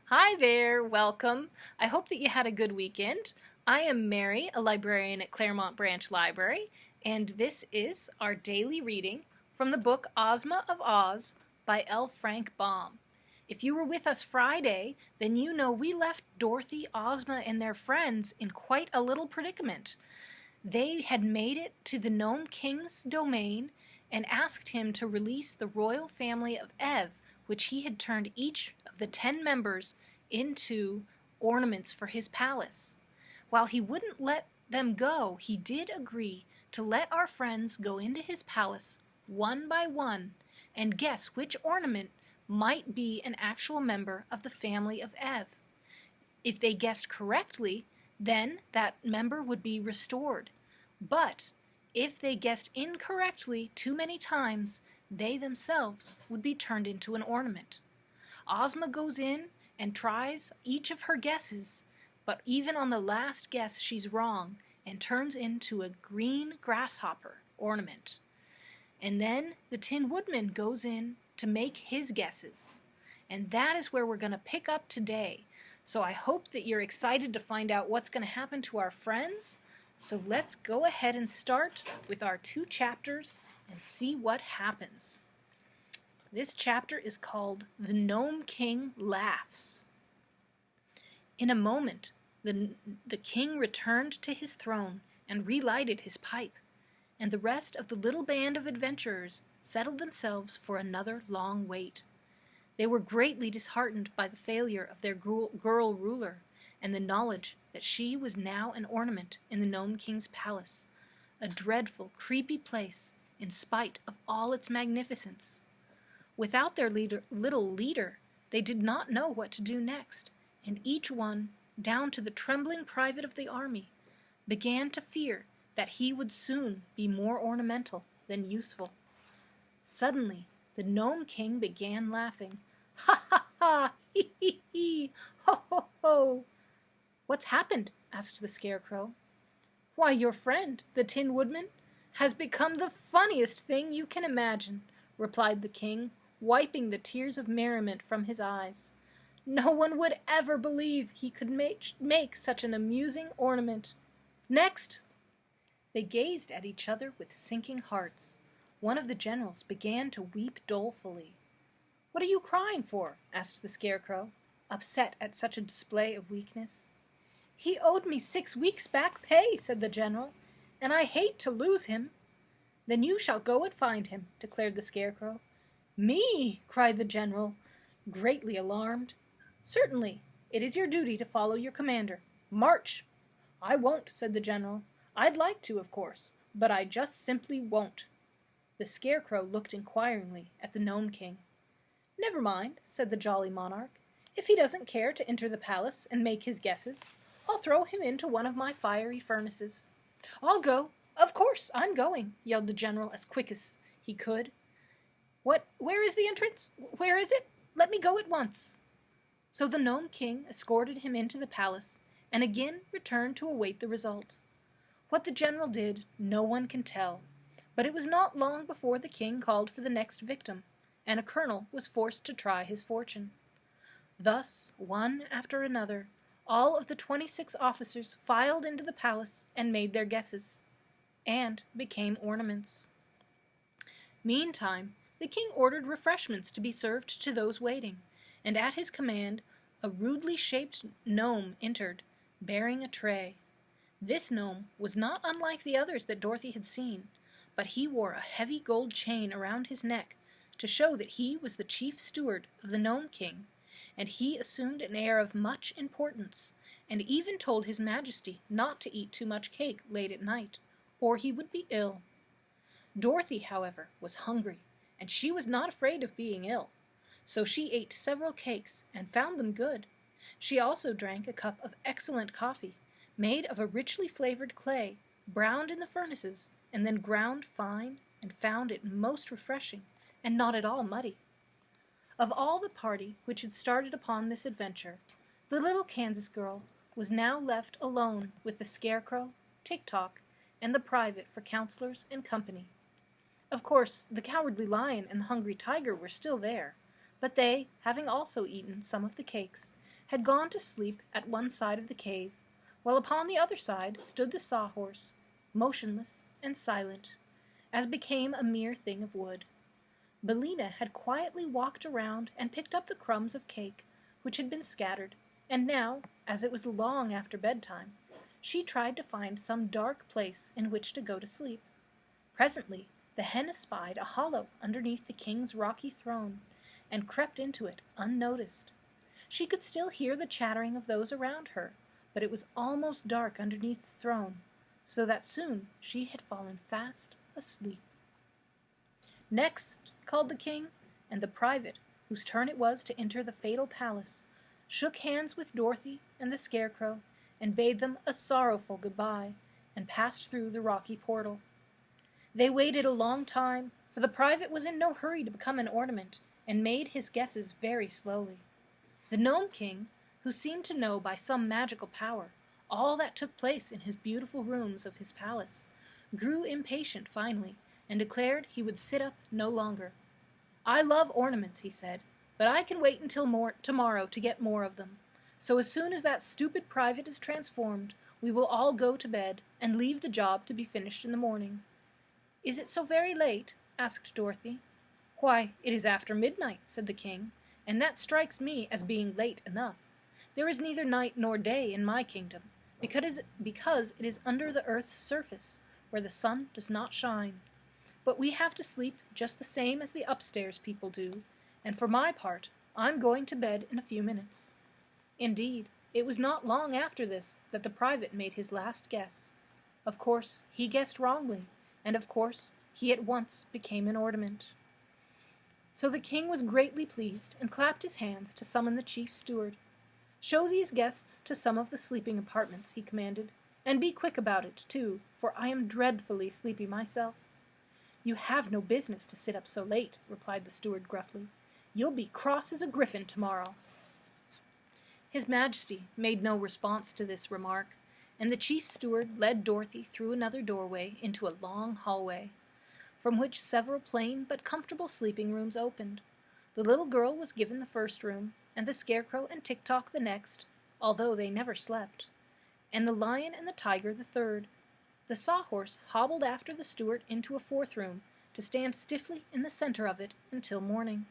Hi there, welcome. I hope that you had a good weekend. I am Mary, a librarian at Claremont Branch Library, and this is our daily reading from the book Ozma of Oz by L. Frank Baum. If you were with us Friday, then you know we left Dorothy, Ozma, and their friends in quite a little predicament. They had made it to the Gnome King's domain and asked him to release the royal family of Ev, which he had turned each of the 10 members into ornaments for his palace. While he wouldn't let them go, he did agree to let our friends go into his palace one by one and guess which ornament might be an actual member of the family of Ev. If they guessed correctly, then that member would be restored. But if they guessed incorrectly too many times, they themselves would be turned into an ornament. Ozma goes in and tries each of her guesses, but even on the last guess she's wrong and turns into a green grasshopper ornament. And then the Tin Woodman goes in to make his guesses. And that is where we're going to pick up today. So I hope that you're excited to find out what's going to happen to our friends. So let's go ahead and start with our 2 chapters and see what happens. This chapter is called The Gnome King Laughs. In a moment, the king returned to his throne and relighted his pipe, and the rest of the little band of adventurers settled themselves for another long wait. They were greatly disheartened by the failure of their girl ruler and the knowledge that she was now an ornament in the Gnome King's palace, a dreadful, creepy place in spite of all its magnificence. Without their little leader, they did not know what to do next, and each one, down to the trembling private of the army, began to fear that he would soon be more ornamental than useful. Suddenly, the Gnome King began laughing. "Ha ha ha! Hee hee hee! Ho ho ho!" "What's happened?" asked the Scarecrow. "Why, your friend, the Tin Woodman, has become the funniest thing you can imagine," replied the king, wiping the tears of merriment from his eyes. "No one would ever believe he could make such an amusing ornament. Next!" They gazed at each other with sinking hearts. One of the generals began to weep dolefully. "What are you crying for?" asked the Scarecrow, upset at such a display of weakness. "He owed me 6 weeks' back pay," said the general, "and I hate to lose him." "Then you shall go and find him," declared the Scarecrow. "Me!" cried the general, greatly alarmed. "Certainly. It is your duty to follow your commander. March!" "I won't," said the general. "I'd like to, of course, but I just simply won't." The Scarecrow looked inquiringly at the Gnome King. "Never mind," said the jolly monarch. "If he doesn't care to enter the palace and make his guesses, I'll throw him into one of my fiery furnaces." "I'll go. Of course, I'm going," yelled the general as quick as he could. Where is the entrance? Where is it? Let me go at once." So the Gnome King escorted him into the palace and again returned to await the result. What the general did, no one can tell, but it was not long before the king called for the next victim, and a colonel was forced to try his fortune. Thus, one after another, all of the 26 officers filed into the palace and made their guesses, and became ornaments. Meantime, the king ordered refreshments to be served to those waiting, and at his command a rudely shaped gnome entered, bearing a tray. This gnome was not unlike the others that Dorothy had seen, but he wore a heavy gold chain around his neck to show that he was the chief steward of the Gnome King, and he assumed an air of much importance, and even told his Majesty not to eat too much cake late at night, or he would be ill. Dorothy, however, was hungry, and she was not afraid of being ill, so she ate several cakes and found them good. She also drank a cup of excellent coffee, made of a richly flavored clay, browned in the furnaces, and then ground fine, and found it most refreshing, and not at all muddy. Of all the party which had started upon this adventure, the little Kansas girl was now left alone with the Scarecrow, Tik-Tok, and the private for counselors and company. Of course, the Cowardly Lion and the Hungry Tiger were still there, but they, having also eaten some of the cakes, had gone to sleep at one side of the cave, while upon the other side stood the sawhorse, motionless and silent, as became a mere thing of wood. Billina had quietly walked around and picked up the crumbs of cake which had been scattered, and now, as it was long after bedtime, she tried to find some dark place in which to go to sleep. Presently the hen espied a hollow underneath the king's rocky throne, and crept into it unnoticed. She could still hear the chattering of those around her, but it was almost dark underneath the throne, so that soon she had fallen fast asleep. "Next," called the king, and the private, whose turn it was to enter the fatal palace, shook hands with Dorothy and the Scarecrow, and bade them a sorrowful goodbye, and passed through the rocky portal. They waited a long time, for the private was in no hurry to become an ornament, and made his guesses very slowly. The Gnome King, who seemed to know by some magical power all that took place in his beautiful rooms of his palace, grew impatient finally, and declared he would sit up no longer. "I love ornaments," he said, "but I can wait until tomorrow to get more of them. So as soon as that stupid private is transformed, we will all go to bed, and leave the job to be finished in the morning." "Is it so very late?" asked Dorothy. "Why, it is after midnight," said the king, "and that strikes me as being late enough. There is neither night nor day in my kingdom, because it is under the earth's surface, where the sun does not shine. But we have to sleep just the same as the upstairs people do, and for my part, I'm going to bed in a few minutes." Indeed, it was not long after this that the private made his last guess. Of course, he guessed wrongly, and of course, he at once became an ornament. So the king was greatly pleased, and clapped his hands to summon the chief steward. "Show these guests to some of the sleeping apartments," he commanded, "and be quick about it, too, for I am dreadfully sleepy myself." "You have no business to sit up so late," replied the steward gruffly. "You'll be cross as a griffin tomorrow." His Majesty made no response to this remark, and the chief steward led Dorothy through another doorway into a long hallway, from which several plain but comfortable sleeping rooms opened. The little girl was given the first room, and the Scarecrow and Tik-Tok the next, although they never slept, and the Lion and the Tiger the third. The Sawhorse hobbled after the steward into a fourth room, to stand stiffly in the center of it until morning.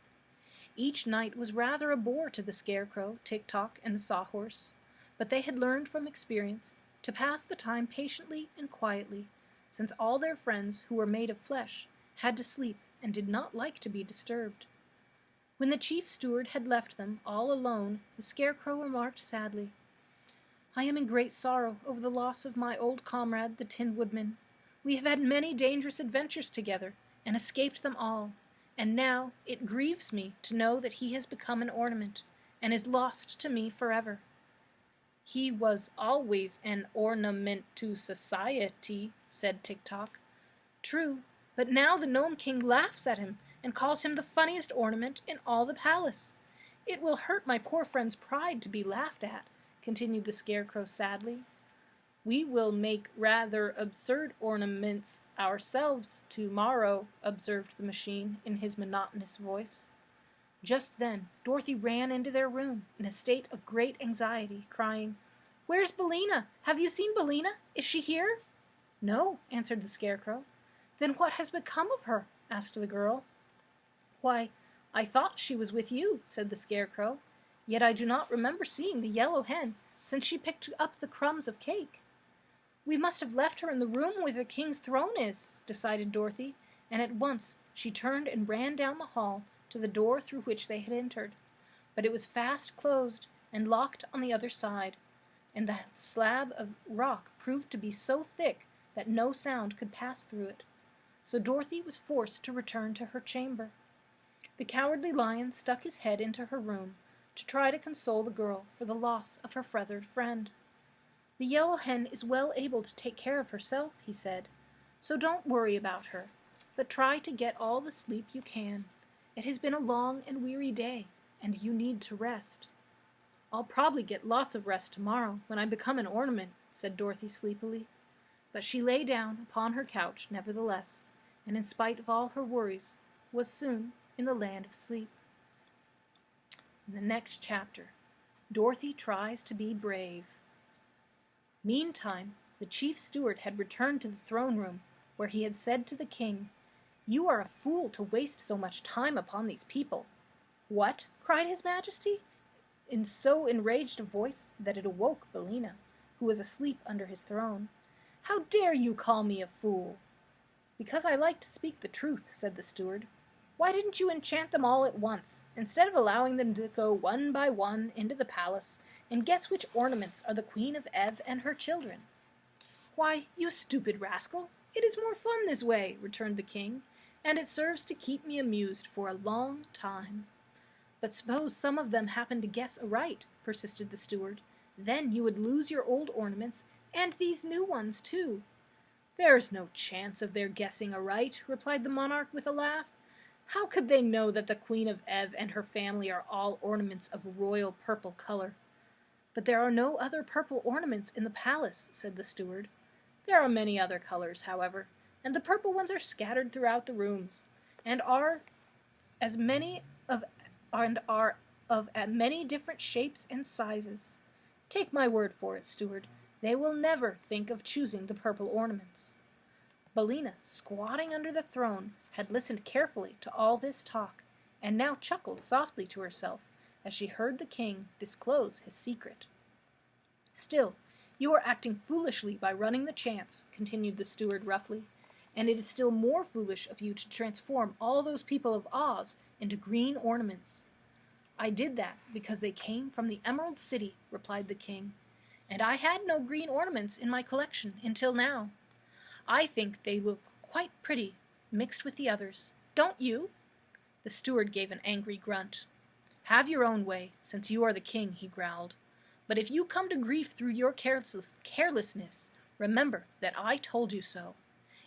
Each night was rather a bore to the Scarecrow, Tik-Tok, and the Sawhorse, but they had learned from experience to pass the time patiently and quietly, since all their friends who were made of flesh had to sleep and did not like to be disturbed. When the chief steward had left them all alone, the Scarecrow remarked sadly, "I am in great sorrow over the loss of my old comrade, the Tin Woodman. We have had many dangerous adventures together, and escaped them all, and now it grieves me to know that he has become an ornament, and is lost to me forever." "He was always an ornament to society," said Tik-Tok. "True, but now the Gnome King laughs at him, and calls him the funniest ornament in all the palace. It will hurt my poor friend's pride to be laughed at," continued the Scarecrow sadly. "We will make rather absurd ornaments ourselves tomorrow," observed the machine in his monotonous voice. Just then Dorothy ran into their room in a state of great anxiety, crying, "Where's Billina? Have you seen Billina? Is she here?" "No," answered the Scarecrow. "Then what has become of her?" asked the girl. "Why, I thought she was with you," said the Scarecrow, "yet I do not remember seeing the yellow hen since she picked up the crumbs of cake." "We must have left her in the room where the king's throne is," decided Dorothy, and at once she turned and ran down the hall to the door through which they had entered. But it was fast closed and locked on the other side, and the slab of rock proved to be so thick that no sound could pass through it. So Dorothy was forced to return to her chamber. The Cowardly Lion stuck his head into her room to try to console the girl for the loss of her feathered friend. "The yellow hen is well able to take care of herself," he said, "so don't worry about her, but try to get all the sleep you can. It has been a long and weary day, and you need to rest." "I'll probably get lots of rest tomorrow when I become an ornament," said Dorothy sleepily. But she lay down upon her couch nevertheless, and in spite of all her worries, was soon in the land of sleep. In the next chapter, Dorothy Tries to Be Brave. Meantime, the chief steward had returned to the throne room, where he had said to the king, "You are a fool to waste so much time upon these people." "What?" cried his majesty, in so enraged a voice that it awoke Billina, who was asleep under his throne. "How dare you call me a fool?" "Because I like to speak the truth," said the steward. "Why didn't you enchant them all at once, instead of allowing them to go one by one into the palace and guess which ornaments are the Queen of Ev and her children?" "Why, you stupid rascal, it is more fun this way," returned the king, "and it serves to keep me amused for a long time." "But suppose some of them happen to guess aright," persisted the steward. "Then you would lose your old ornaments, and these new ones too." "There's no chance of their guessing aright," replied the monarch with a laugh. "How could they know that the Queen of Ev and her family are all ornaments of royal purple color?" "But there are no other purple ornaments in the palace," said the steward. "There are many other colors, however, and the purple ones are scattered throughout the rooms, and are as many of many different shapes and sizes. Take my word for it, steward, they will never think of choosing the purple ornaments." Billina, squatting under the throne, had listened carefully to all this talk, and now chuckled softly to herself as she heard the king disclose his secret. "Still, you are acting foolishly by running the chance," continued the steward roughly, "and it is still more foolish of you to transform all those people of Oz into green ornaments." "I did that because they came from the Emerald City," replied the king, "and I had no green ornaments in my collection until now. I think they look quite pretty mixed with the others. Don't you?" The steward gave an angry grunt. "Have your own way, since you are the king," he growled. "But if you come to grief through your carelessness, remember that I told you so.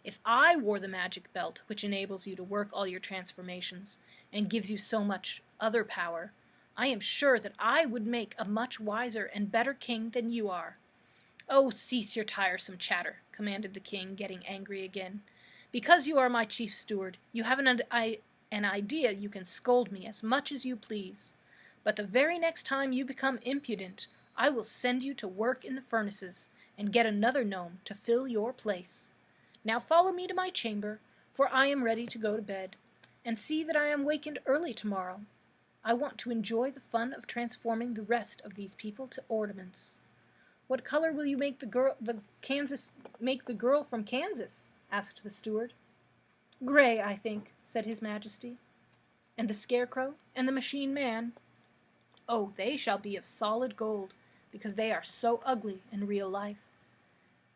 If I wore the magic belt which enables you to work all your transformations, and gives you so much other power, I am sure that I would make a much wiser and better king than you are." "Oh, cease your tiresome chatter," commanded the king, getting angry again. "Because you are my chief steward, you have an idea you can scold me as much as you please. But the very next time you become impudent, I will send you to work in the furnaces, and get another gnome to fill your place. Now follow me to my chamber, for I am ready to go to bed, and see that I am wakened early tomorrow. I want to enjoy the fun of transforming the rest of these people to ornaments." "What color will you make the girl from Kansas?" asked the steward. "Gray, I think," said his majesty. "And the scarecrow and the machine man?" "Oh, they shall be of solid gold, because they are so ugly in real life."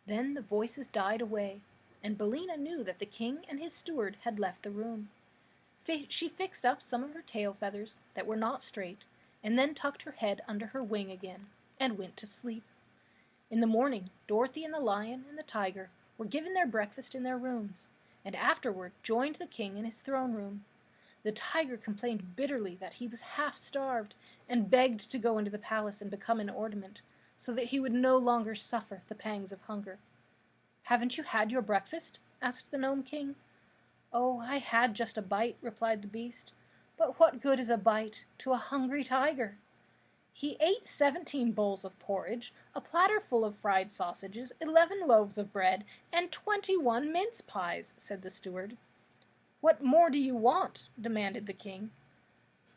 Then the voices died away, and Billina knew that the king and his steward had left the room. She fixed up some of her tail feathers that were not straight, and then tucked her head under her wing again, and went to sleep. In the morning, Dorothy and the lion and the tiger were given their breakfast in their rooms, and afterward joined the king in his throne room. The tiger complained bitterly that he was half-starved, and begged to go into the palace and become an ornament, so that he would no longer suffer the pangs of hunger. "Haven't you had your breakfast?" asked the Gnome King. "Oh, I had just a bite," replied the beast. "But what good is a bite to a hungry tiger?" "He ate 17 bowls of porridge, a platter full of fried sausages, 11 loaves of bread, and 21 mince pies," said the steward. "What more do you want?" demanded the king.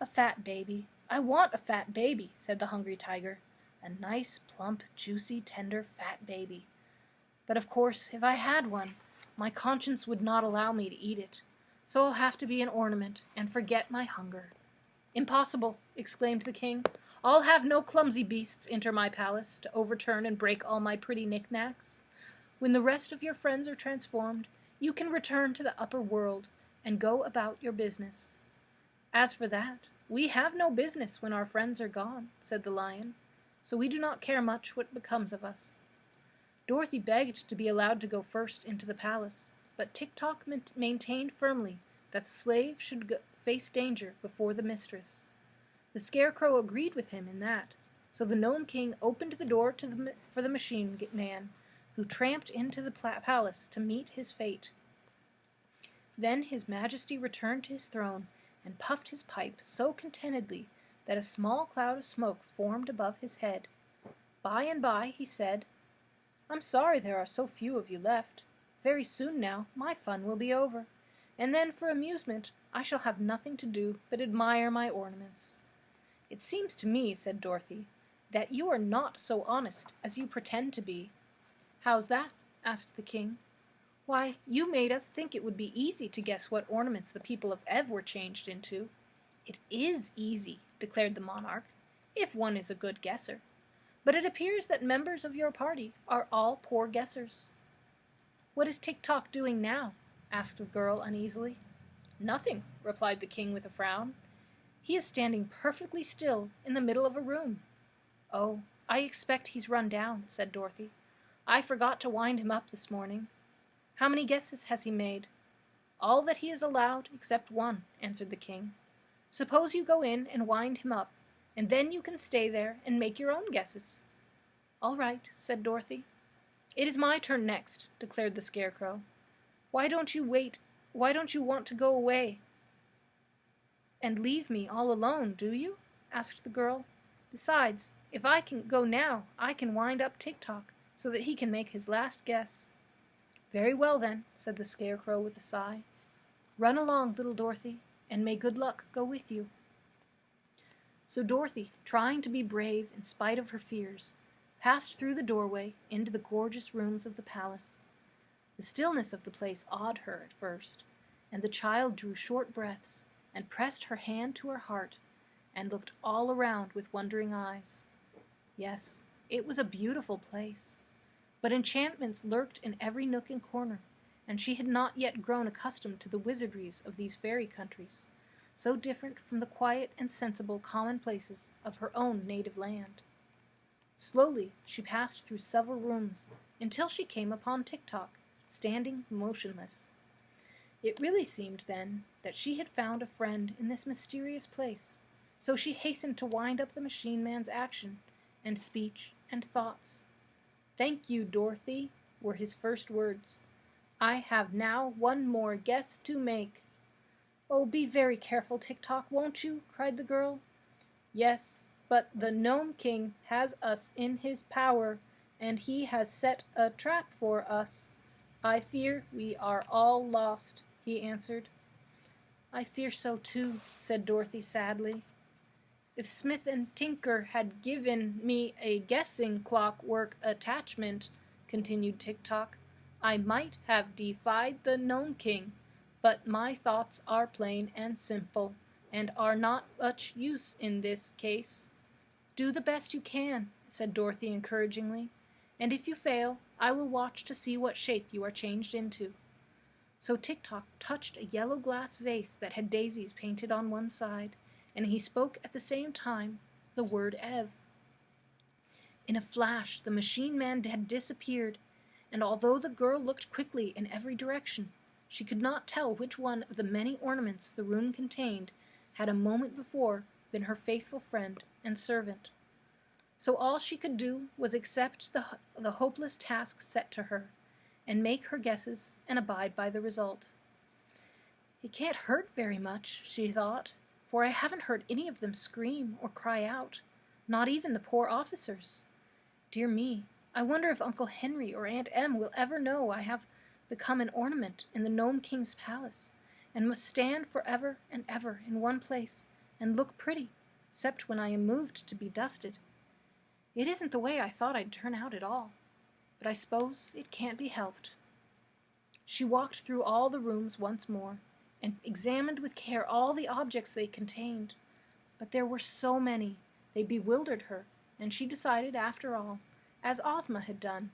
"A fat baby. I want a fat baby," said the hungry tiger. "A nice, plump, juicy, tender, fat baby. But of course, if I had one, my conscience would not allow me to eat it, so I'll have to be an ornament and forget my hunger." "Impossible!" exclaimed the king. "I'll have no clumsy beasts enter my palace to overturn and break all my pretty knickknacks. When the rest of your friends are transformed, you can return to the upper world and go about your business." "As for that, we have no business when our friends are gone," said the lion, "so we do not care much what becomes of us." Dorothy begged to be allowed to go first into the palace, but Tik-Tok maintained firmly that the slave should face danger before the mistress. The Scarecrow agreed with him in that, so the Gnome King opened the door for the machine man, who tramped into the palace to meet his fate. Then his Majesty returned to his throne and puffed his pipe so contentedly that a small cloud of smoke formed above his head. By and by he said, "I'm sorry there are so few of you left. Very soon now my fun will be over, and then for amusement I shall have nothing to do but admire my ornaments." "It seems to me," said Dorothy, "that you are not so honest as you pretend to be." "How's that?" asked the king. "Why, you made us think it would be easy to guess what ornaments the people of Ev were changed into." "It is easy," declared the monarch, "if one is a good guesser. But it appears that members of your party are all poor guessers." "What is Tik-Tok doing now?" asked the girl uneasily. "Nothing," replied the king with a frown. "He is standing perfectly still in the middle of a room." "Oh, I expect he's run down," said Dorothy. "I forgot to wind him up this morning." "How many guesses has he made?" "All that he is allowed except one," answered the king. "Suppose you go in and wind him up, and then you can stay there and make your own guesses." "All right," said Dorothy. "It is my turn next," declared the Scarecrow. "Why don't you wait? Why don't you want to go away and leave me all alone, do you?" asked the girl. "Besides, if I can go now, I can wind up Tik-Tok so that he can make his last guess." "Very well then," said the Scarecrow with a sigh. "Run along, little Dorothy, and may good luck go with you." So Dorothy, trying to be brave in spite of her fears, passed through the doorway into the gorgeous rooms of the palace. The stillness of the place awed her at first, and the child drew short breaths and pressed her hand to her heart and looked all around with wondering eyes. Yes, it was a beautiful place, but enchantments lurked in every nook and corner, and she had not yet grown accustomed to the wizardries of these fairy countries, so different from the quiet and sensible commonplaces of her own native land. Slowly she passed through several rooms until she came upon Tik-Tok, standing motionless. It really seemed then that she had found a friend in this mysterious place, so she hastened to wind up the machine man's action and speech and thoughts. "Thank you, Dorothy," were his first words. "I have now one more guess to make." "Oh, be very careful, Tik-Tok, won't you?" cried the girl. "Yes, but the Gnome King has us in his power, and he has set a trap for us. I fear we are all lost," he answered. "I fear so too," said Dorothy sadly. "If Smith and Tinker had given me a guessing clockwork attachment," continued Tik-Tok, "I might have defied the Gnome King, but my thoughts are plain and simple, and are not much use in this case." "Do the best you can," said Dorothy encouragingly, "and if you fail, I will watch to see what shape you are changed into." So Tik-Tok touched a yellow glass vase that had daisies painted on one side, and he spoke at the same time the word Ev. In a flash the machine man had disappeared, and although the girl looked quickly in every direction, she could not tell which one of the many ornaments the room contained had a moment before been her faithful friend and servant. So all she could do was accept the hopeless task set to her, and make her guesses and abide by the result. "It can't hurt very much," she thought, "for I haven't heard any of them scream or cry out, not even the poor officers. Dear me, I wonder if Uncle Henry or Aunt Em will ever know I have become an ornament in the Gnome King's palace, and must stand forever and ever in one place and look pretty, except when I am moved to be dusted. It isn't the way I thought I'd turn out at all, but I suppose it can't be helped." She walked through all the rooms once more, and examined with care all the objects they contained, but there were so many, they bewildered her, and she decided, after all, as Ozma had done,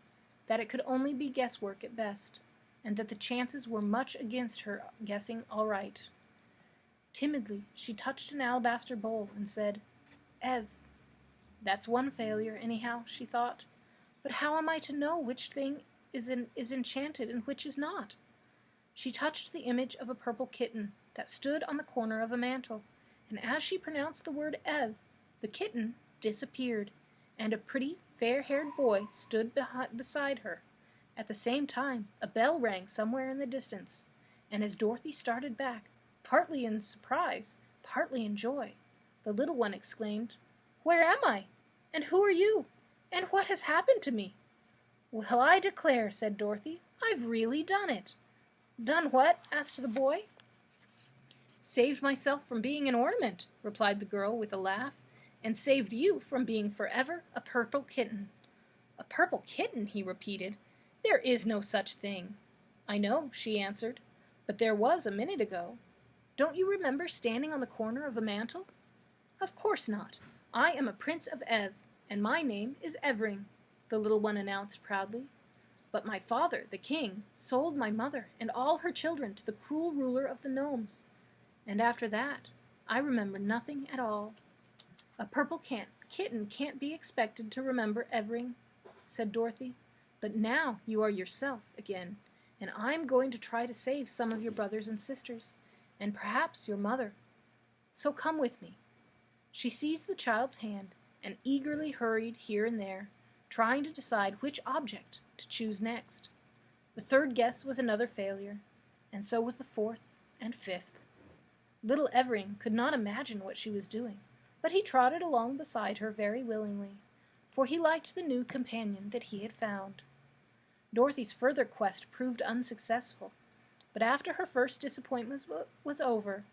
that it could only be guesswork at best, and that the chances were much against her guessing aright. Timidly she touched an alabaster bowl and said, "Ev." "That's one failure, anyhow," she thought. "But how am I to know which thing is enchanted and which is not?" She touched the image of a purple kitten that stood on the corner of a mantel, and as she pronounced the word Ev, the kitten disappeared, and a pretty, fair-haired boy stood beside her. At the same time, a bell rang somewhere in the distance, and as Dorothy started back, partly in surprise, partly in joy, The little one exclaimed, "Where am I? And who are you? And what has happened to me?" "Well, I declare," said Dorothy, "I've really done it." "Done what?" asked the boy. "Saved myself from being an ornament," replied the girl with a laugh, "and saved you from being forever a purple kitten." "A purple kitten?" he repeated. "There is no such thing." "I know," she answered, "but there was a minute ago. Don't you remember standing on the corner of a mantel?" "Of course not. I am a Prince of Ev, and my name is Evring," the little one announced proudly. "But my father, the king, sold my mother and all her children to the cruel ruler of the gnomes. And after that, I remember nothing at all." "A purple kitten can't be expected to remember, Evring," said Dorothy. "But now you are yourself again, and I'm going to try to save some of your brothers and sisters, and perhaps your mother. So come with me." She seized the child's hand and eagerly hurried here and there, trying to decide which object to choose next. The third guess was another failure, and so was the fourth and fifth. Little Evering could not imagine what she was doing, but he trotted along beside her very willingly, for he liked the new companion that he had found. Dorothy's further quest proved unsuccessful, but after her first disappointment was over,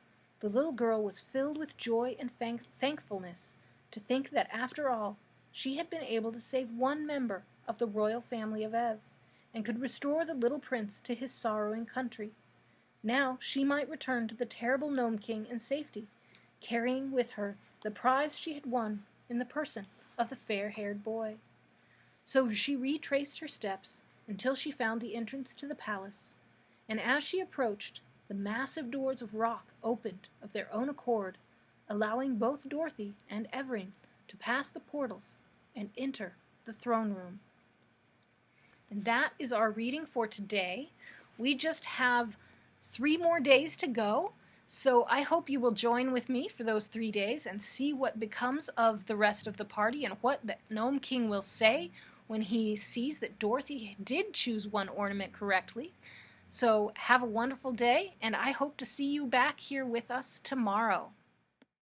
the little girl was filled with joy and thankfulness to think that after all she had been able to save one member of the royal family of Ev, and could restore the little prince to his sorrowing country. Now she might return to the terrible Gnome King in safety, carrying with her the prize she had won in the person of the fair-haired boy. So she retraced her steps until she found the entrance to the palace, and as she approached, the massive doors of rock opened of their own accord, allowing both Dorothy and Evering to pass the portals and enter the throne room. And that is our reading for today. We just have 3 more days to go, so I hope you will join with me for those 3 days and see what becomes of the rest of the party and what the Gnome King will say when he sees that Dorothy did choose one ornament correctly. So have a wonderful day, and I hope to see you back here with us tomorrow.